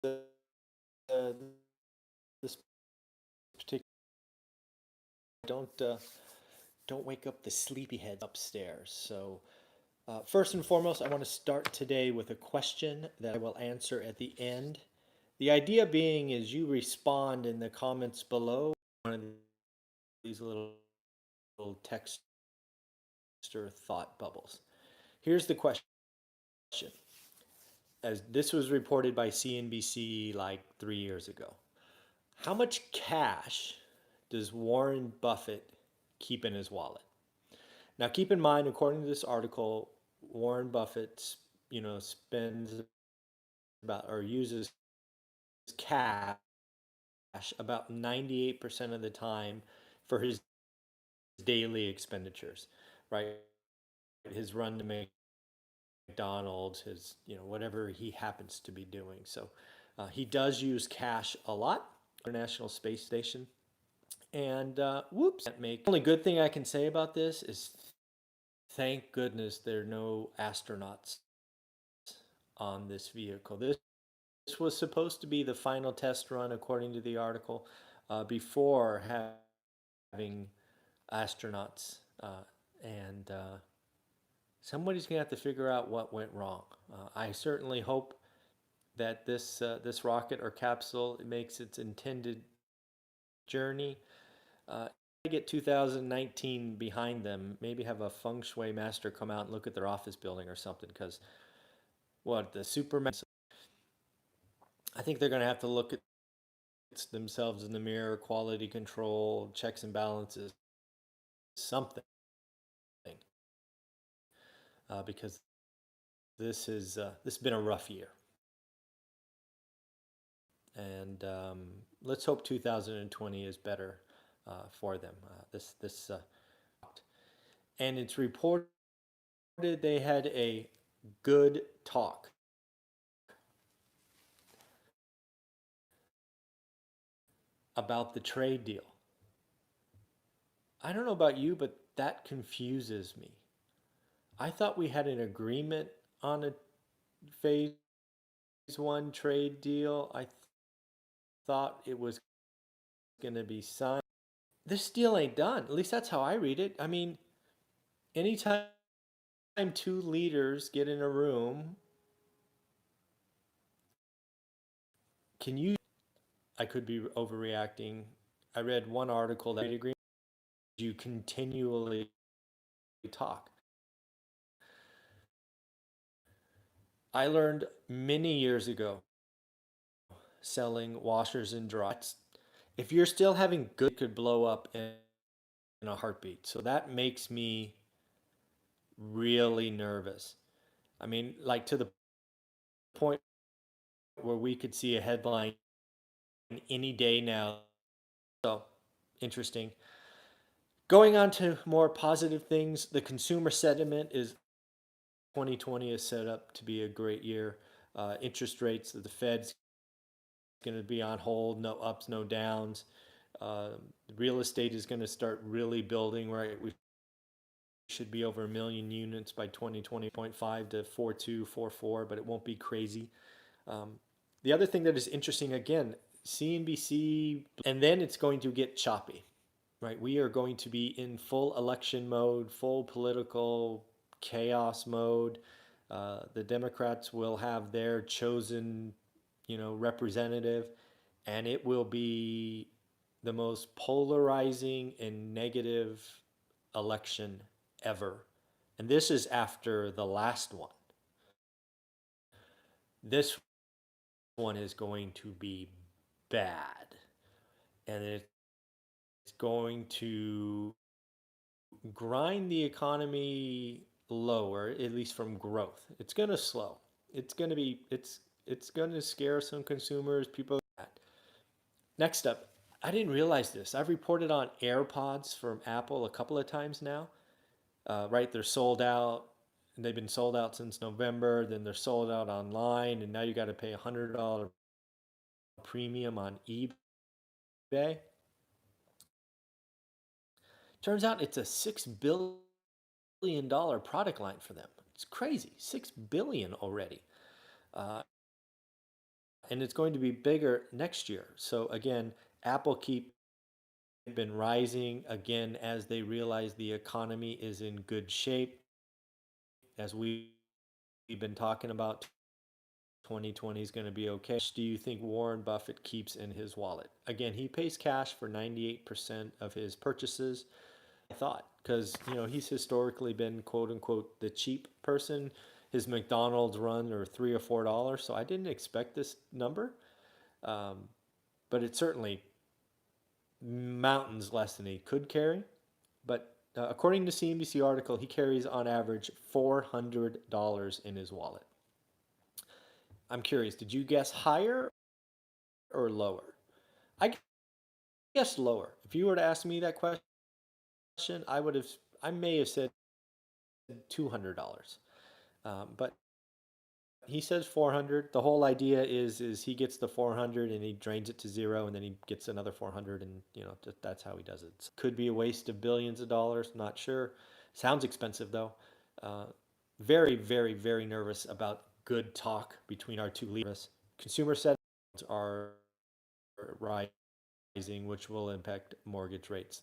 uh, this particular don't wake up the sleepyheads upstairs. So first and foremost, I want to start today with a question that I will answer at the end. The idea being is you respond in the comments below one of these little text or thought bubbles. Here's the question. As this was reported by CNBC like 3 years ago. How much cash does Warren Buffett keep in his wallet? Now, keep in mind, according to this article, Warren Buffett, spends about or uses cash about 98% of the time for his daily expenditures, right? His run to McDonald's, his whatever he happens to be doing. So he does use cash a lot. International Space Station. And whoops, the only good thing I can say about this is thank goodness there are no astronauts on this vehicle. This was supposed to be the final test run, according to the article, before having astronauts. And somebody's going to have to figure out what went wrong. I certainly hope that this rocket or capsule makes its intended journey. Get 2019 behind them, maybe have a feng shui master come out and look at their office building or something, because the Superman, I think they're going to have to look at themselves in the mirror, quality control, checks and balances, something, because this has been a rough year. And let's hope 2020 is better for them. And it's reported they had a good talk about the trade deal. I don't know about you, but that confuses me. I thought we had an agreement on a phase one trade deal. I thought it was going to be signed. This deal ain't done. At least that's how I read it. I mean, anytime two leaders get in a room, I could be overreacting. I read one article that agreement you continually talk. I learned many years ago selling washers and dryers. If you're still having good, it could blow up in a heartbeat. So that makes me really nervous. I mean, like to the point where we could see a headline any day now. So interesting. Going on to more positive things, the consumer sentiment is 2020 is set up to be a great year. Interest rates, the Fed's going to be on hold, no ups, no downs. Real estate is going to start really building, right? We should be over 1 million units by 2020, 0.5 to 4.2, 4.4, but it won't be crazy. The other thing that is interesting, again, CNBC, and then it's going to get choppy, right? We are going to be in full election mode, full political chaos mode. The Democrats will have their chosen, representative, and it will be the most polarizing and negative election ever. And this is after the last one. This one is going to be bad. And it's going to grind the economy lower, at least from growth. It's going to slow. It's going to scare some consumers, people. Next up, I didn't realize this. I've reported on AirPods from Apple a couple of times now. Right, they're sold out. And they've been sold out since November. Then they're sold out online, and now you got to pay $100 premium on eBay. Turns out it's a $6 billion product line for them. It's crazy, $6 billion already. and it's going to be bigger next year. So again, Apple keep been rising again as they realize the economy is in good shape. As we've been talking about, 2020 is going to be okay. Do you think Warren Buffett keeps in his wallet? Again, he pays cash for 98% of his purchases. I thought, because he's historically been quote unquote the cheap person. His McDonald's run are $3 or $4, so I didn't expect this number, um, but it's certainly mountains less than he could carry. But according to CNBC article, he carries on average $400 in his wallet. I'm curious, did you guess higher or lower? I guess lower. If you were to ask me that question, I may have said $200. But he says 400. The whole idea is he gets the 400 and he drains it to zero, and then he gets another 400, and that's how he does it. Could be a waste of billions of dollars. Not sure. Sounds expensive though. Uh, very, very, very nervous about good talk between our two leaders. Consumer sentiments are rising, which will impact mortgage rates.